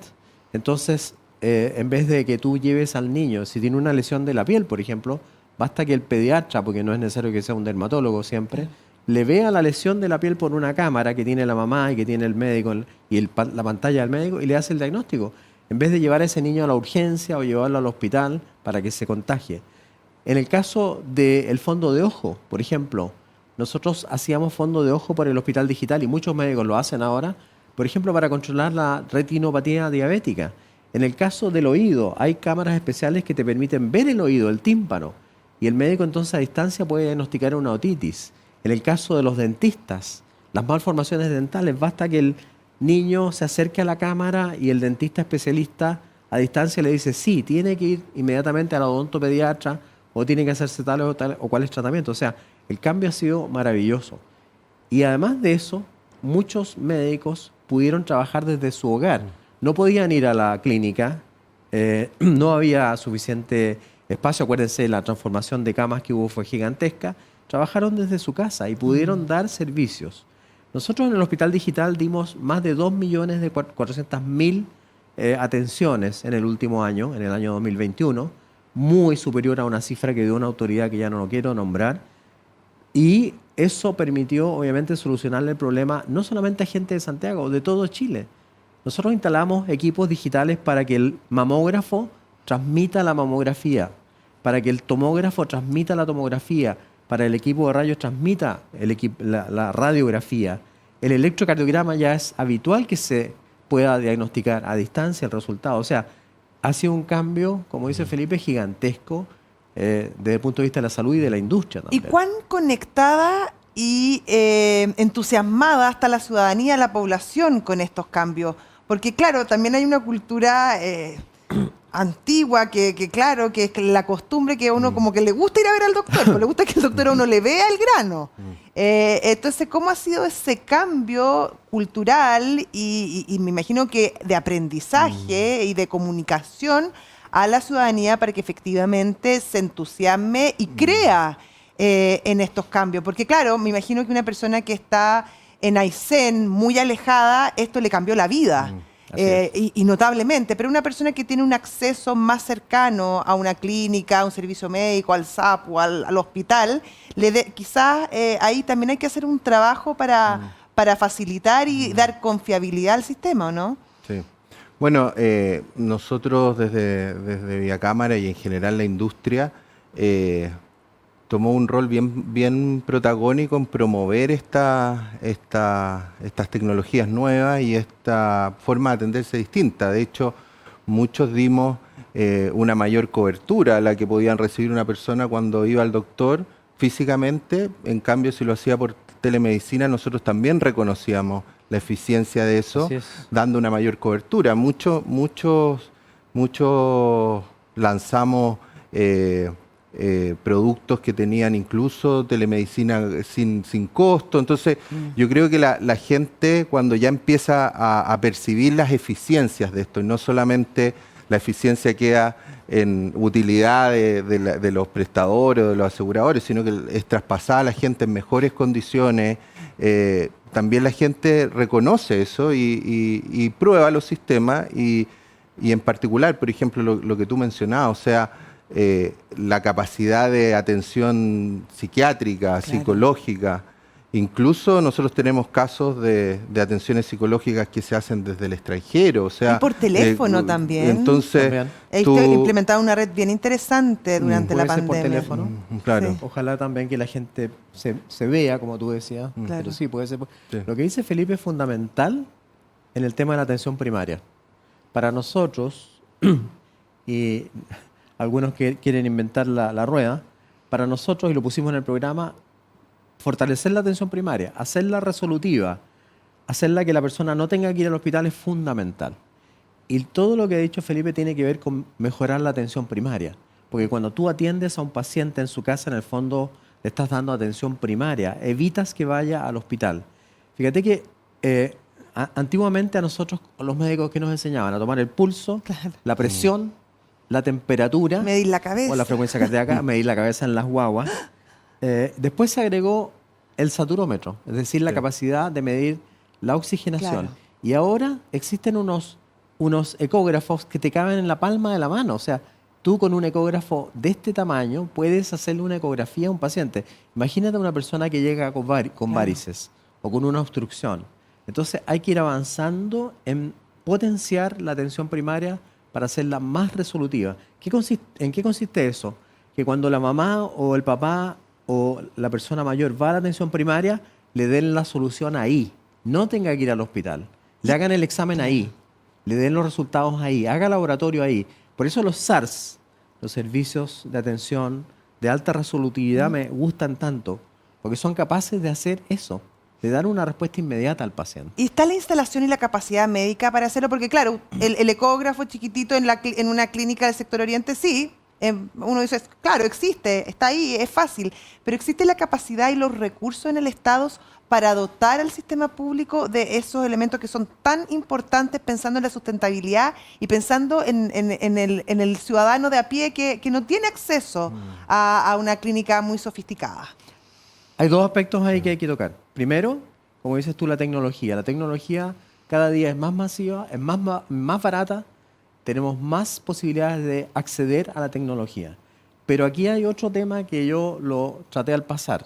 Entonces, en vez de que tú lleves al niño, si tiene una lesión de la piel, por ejemplo, basta que el pediatra, porque no es necesario que sea un dermatólogo siempre, le vea la lesión de la piel por una cámara que tiene la mamá y que tiene el médico y la pantalla del médico y le hace el diagnóstico, en vez de llevar a ese niño a la urgencia o llevarlo al hospital para que se contagie. En el caso del fondo de ojo, por ejemplo, nosotros hacíamos fondo de ojo por el hospital digital y muchos médicos lo hacen ahora, por ejemplo, para controlar la retinopatía diabética. En el caso del oído, hay cámaras especiales que te permiten ver el oído, el tímpano, y el médico entonces a distancia puede diagnosticar una otitis. En el caso de los dentistas, las malformaciones dentales, basta que el niño se acerque a la cámara y el dentista especialista a distancia le dice, sí, tiene que ir inmediatamente al odontopediatra o tiene que hacerse tal o cuáles tratamientos. O sea, el cambio ha sido maravilloso. Y además de eso, muchos médicos pudieron trabajar desde su hogar. No podían ir a la clínica, no había suficiente espacio. Acuérdense, la transformación de camas que hubo fue gigantesca. Trabajaron desde su casa y pudieron dar servicios. Nosotros en el Hospital Digital dimos más de 2.400.000 atenciones en el último año, en el año 2021, muy superior a una cifra que dio una autoridad que ya no lo quiero nombrar. Y eso permitió, obviamente, solucionarle el problema no solamente a gente de Santiago, de todo Chile. Nosotros instalamos equipos digitales para que el mamógrafo transmita la mamografía, para que el tomógrafo transmita la tomografía, para el equipo de rayos transmita la radiografía. El electrocardiograma ya es habitual que se pueda diagnosticar a distancia el resultado. O sea, ha sido un cambio, como dice Felipe, gigantesco desde el punto de vista de la salud y de la industria ¿Y también. cuán conectada y entusiasmada está la ciudadanía, la población con estos cambios? Porque claro, también hay una cultura antigua que claro, que es la costumbre que a uno como que le gusta ir a ver al doctor, pues le gusta que el doctor a uno le vea el grano. Entonces, ¿cómo ha sido ese cambio cultural y me imagino que de aprendizaje y de comunicación a la ciudadanía para que efectivamente se entusiasme y crea en estos cambios? Porque claro, me imagino que una persona que está en Aysén, muy alejada, esto le cambió la vida. Y notablemente, pero una persona que tiene un acceso más cercano a una clínica, a un servicio médico, al SAP o al hospital, quizás ahí también hay que hacer un trabajo para facilitar y dar confiabilidad al sistema, ¿o no? Sí. Bueno, nosotros desde Vía Cámara y en general la industria tomó un rol bien protagónico en promover estas tecnologías nuevas y esta forma de atenderse distinta. De hecho, muchos dimos una mayor cobertura a la que podían recibir una persona cuando iba al doctor físicamente. En cambio, si lo hacía por telemedicina, nosotros también reconocíamos la eficiencia de eso, dando una mayor cobertura. Muchos lanzamos productos que tenían incluso telemedicina sin costo. Entonces, yo creo que la gente, cuando ya empieza a percibir las eficiencias de esto, y no solamente la eficiencia queda en utilidad de los prestadores o de los aseguradores, sino que es traspasada a la gente en mejores condiciones, también la gente reconoce eso y prueba los sistemas y en particular, por ejemplo, lo que tú mencionabas, o sea, la capacidad de atención psiquiátrica, psicológica. Incluso nosotros tenemos casos de atenciones psicológicas que se hacen desde el extranjero, o sea... Y por teléfono también. Entonces, tú implementado una red bien interesante durante la pandemia. Por teléfono. Claro. Sí. Ojalá también que la gente se vea, como tú decías. Claro. Pero sí, puede ser. Sí. Lo que dice Felipe es fundamental en el tema de la atención primaria. Para nosotros, y algunos que quieren inventar la rueda, para nosotros, y lo pusimos en el programa, fortalecer la atención primaria, hacerla resolutiva, hacerla que la persona no tenga que ir al hospital es fundamental. Y todo lo que ha dicho Felipe tiene que ver con mejorar la atención primaria. Porque cuando tú atiendes a un paciente en su casa, en el fondo le estás dando atención primaria, evitas que vaya al hospital. Fíjate que antiguamente a nosotros, los médicos que nos enseñaban a tomar el pulso, la presión, la temperatura, medir la cabeza. O la frecuencia cardíaca, medir la cabeza en las guaguas. Después se agregó el saturómetro, es decir, la capacidad de medir la oxigenación. Claro. Y ahora existen unos ecógrafos que te caben en la palma de la mano. O sea, tú con un ecógrafo de este tamaño puedes hacerle una ecografía a un paciente. Imagínate una persona que llega con varices o con una obstrucción. Entonces hay que ir avanzando en potenciar la atención primaria para hacerla más resolutiva. ¿En qué consiste eso? Que cuando la mamá o el papá o la persona mayor va a la atención primaria, le den la solución ahí, no tenga que ir al hospital. Le hagan el examen ahí, le den los resultados ahí, haga laboratorio ahí. Por eso los SARS, los servicios de atención de alta resolutividad, me gustan tanto, porque son capaces de hacer eso, de dar una respuesta inmediata al paciente. ¿Y está la instalación y la capacidad médica para hacerlo? Porque claro, el ecógrafo chiquitito en una clínica del sector oriente, sí. Uno dice, claro, existe, está ahí, es fácil, pero ¿existe la capacidad y los recursos en el Estado para dotar al sistema público de esos elementos que son tan importantes, pensando en la sustentabilidad y pensando en el ciudadano de a pie que no tiene acceso a una clínica muy sofisticada? Hay dos aspectos ahí que hay que tocar. Primero, como dices tú, la tecnología. La tecnología cada día es más masiva, es más barata, tenemos más posibilidades de acceder a la tecnología. Pero aquí hay otro tema que yo lo traté al pasar,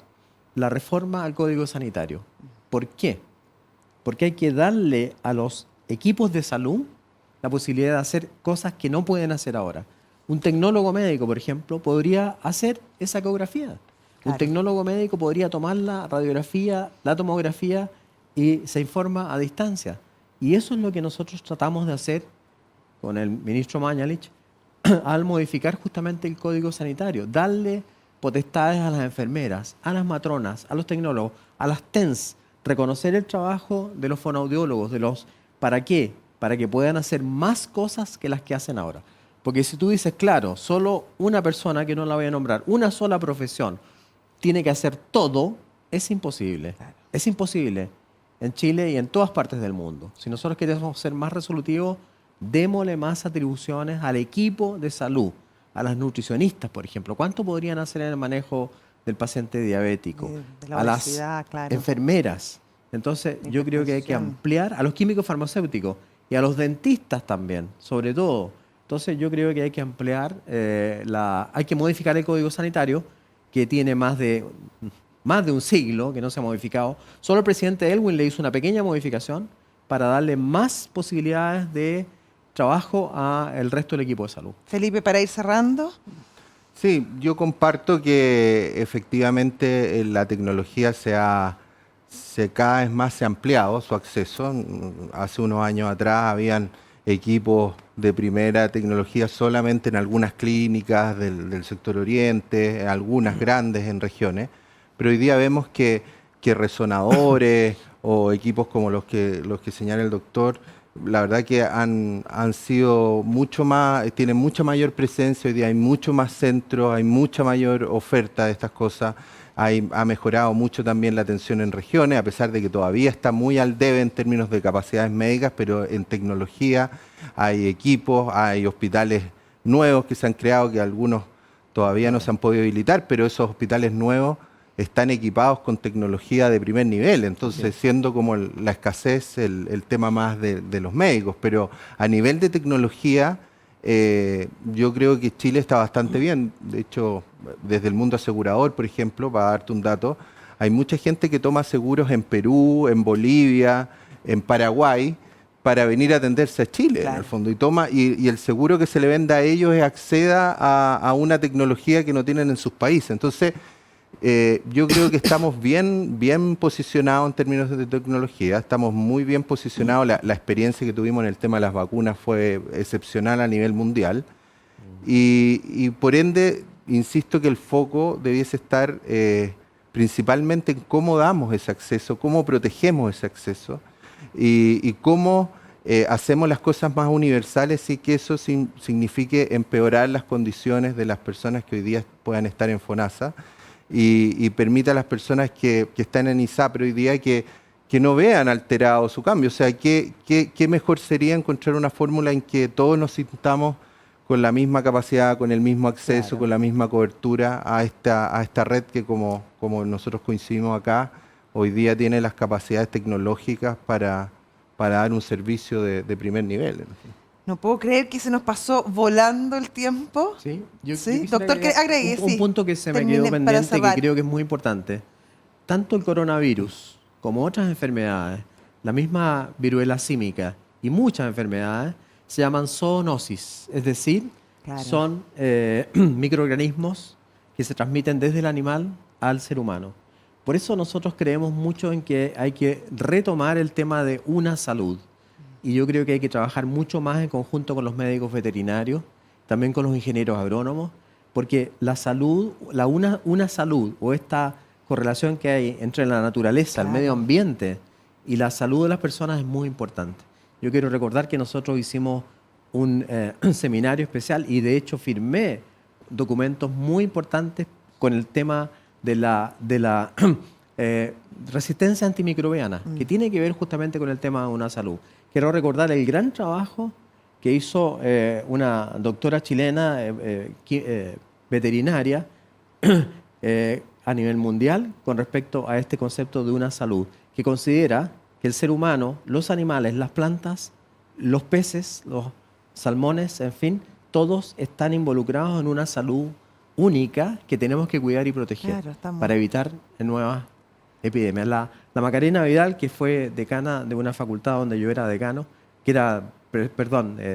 la reforma al Código Sanitario. ¿Por qué? Porque hay que darle a los equipos de salud la posibilidad de hacer cosas que no pueden hacer ahora. Un tecnólogo médico, por ejemplo, podría hacer esa ecografía. Claro. Un tecnólogo médico podría tomar la radiografía, la tomografía y se informa a distancia. Y eso es lo que nosotros tratamos de hacer con el ministro Mañalich, al modificar justamente el Código Sanitario, darle potestades a las enfermeras, a las matronas, a los tecnólogos, a las TENS, reconocer el trabajo de los fonoaudiólogos, ¿para qué? Para que puedan hacer más cosas que las que hacen ahora. Porque si tú dices, claro, solo una persona, que no la voy a nombrar, una sola profesión, tiene que hacer todo, es imposible. Claro. Es imposible en Chile y en todas partes del mundo. Si nosotros queremos ser más resolutivos, démosle más atribuciones al equipo de salud, a las nutricionistas, por ejemplo. ¿Cuánto podrían hacer en el manejo del paciente diabético? De la obesidad, a las enfermeras. Entonces, yo creo que hay que ampliar a los químicos farmacéuticos y a los dentistas también, sobre todo. Entonces, yo creo que hay que ampliar, hay que modificar el Código Sanitario, que tiene más de un siglo que no se ha modificado. Solo el presidente Elwin le hizo una pequeña modificación para darle más posibilidades de trabajo al resto del equipo de salud. Felipe, para ir cerrando. Sí, yo comparto que efectivamente la tecnología cada vez más se ha ampliado su acceso. Hace unos años atrás habían equipos de primera tecnología solamente en algunas clínicas del sector oriente, algunas grandes en regiones, pero hoy día vemos que resonadores o equipos como los que señala el doctor, la verdad que han sido mucho más, tienen mucha mayor presencia, hoy día hay mucho más centros, hay mucha mayor oferta de estas cosas, ha mejorado mucho también la atención en regiones, a pesar de que todavía está muy al debe en términos de capacidades médicas, pero en tecnología hay equipos, hay hospitales nuevos que se han creado, que algunos todavía no se han podido habilitar, pero esos hospitales nuevos están equipados con tecnología de primer nivel, entonces siendo como la escasez el tema más de los médicos, pero a nivel de tecnología yo creo que Chile está bastante bien. De hecho, desde el mundo asegurador, por ejemplo, para darte un dato, hay mucha gente que toma seguros en Perú, en Bolivia, en Paraguay, para venir a atenderse a Chile, claro, en el fondo. Y el seguro que se le venda a ellos es acceda a una tecnología que no tienen en sus países. Entonces, yo creo que estamos bien posicionados en términos de tecnología, estamos muy bien posicionados, la experiencia que tuvimos en el tema de las vacunas fue excepcional a nivel mundial y por ende, insisto que el foco debiese estar principalmente en cómo damos ese acceso, cómo protegemos ese acceso y cómo hacemos las cosas más universales y que eso signifique empeorar las condiciones de las personas que hoy día puedan estar en FONASA. Y permita a las personas que están en ISAPRE hoy día que no vean alterado su cambio. O sea, ¿qué mejor sería encontrar una fórmula en que todos nos sintamos con la misma capacidad, con el mismo acceso, claro, con la misma cobertura a esta red que como nosotros coincidimos acá, hoy día tiene las capacidades tecnológicas para dar un servicio de primer nivel. En fin. No puedo creer que se nos pasó volando el tiempo. Sí, ¿Sí? Doctor, que agregue, un punto que se me quedó pendiente que creo que es muy importante. Tanto el coronavirus como otras enfermedades, la misma viruela símica y muchas enfermedades se llaman zoonosis, es decir, claro, son microorganismos que se transmiten desde el animal al ser humano. Por eso nosotros creemos mucho en que hay que retomar el tema de una salud. Y yo creo que hay que trabajar mucho más en conjunto con los médicos veterinarios, también con los ingenieros agrónomos, porque la salud, una salud o esta correlación que hay entre la naturaleza, claro, el medio ambiente y la salud de las personas es muy importante. Yo quiero recordar que nosotros hicimos un seminario especial y de hecho firmé documentos muy importantes con el tema de la resistencia antimicrobiana, que tiene que ver justamente con el tema de una salud. Quiero recordar el gran trabajo que hizo una doctora chilena veterinaria a nivel mundial con respecto a este concepto de una salud, que considera que el ser humano, los animales, las plantas, los peces, los salmones, en fin, todos están involucrados en una salud única que tenemos que cuidar y proteger, claro, para evitar nuevas epidemias. La Macarena Vidal, que fue decana de una facultad donde yo era decano, que era,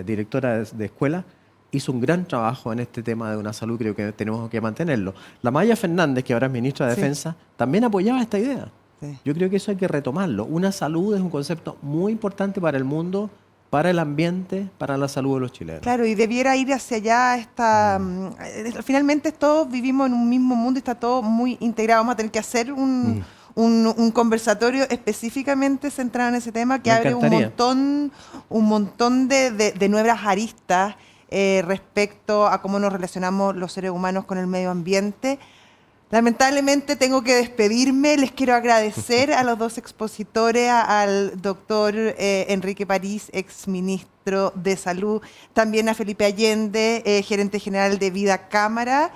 directora de escuela, hizo un gran trabajo en este tema de una salud, creo que tenemos que mantenerlo. La Maya Fernández, que ahora es ministra de Defensa, también apoyaba esta idea. Sí. Yo creo que eso hay que retomarlo. Una salud es un concepto muy importante para el mundo, para el ambiente, para la salud de los chilenos. Claro, y debiera ir hacia allá. Finalmente todos vivimos en un mismo mundo y está todo muy integrado. Vamos a tener que hacer un conversatorio específicamente centrado en ese tema que abre un montón de nuevas aristas respecto a cómo nos relacionamos los seres humanos con el medio ambiente. Lamentablemente tengo que despedirme. Les quiero agradecer a los dos expositores, al doctor Enrique París, exministro de Salud, también a Felipe Allende, gerente general de Vida Cámara,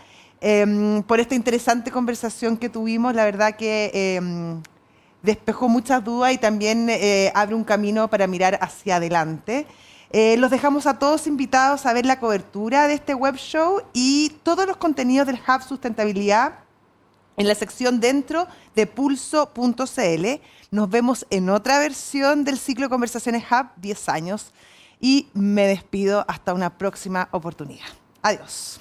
por esta interesante conversación que tuvimos. La verdad que despejó muchas dudas y también abre un camino para mirar hacia adelante. Los dejamos a todos invitados a ver la cobertura de este web show y todos los contenidos del Hub Sustentabilidad en la sección dentro de pulso.cl. Nos vemos en otra versión del ciclo Conversaciones Hub 10 años y me despido hasta una próxima oportunidad. Adiós.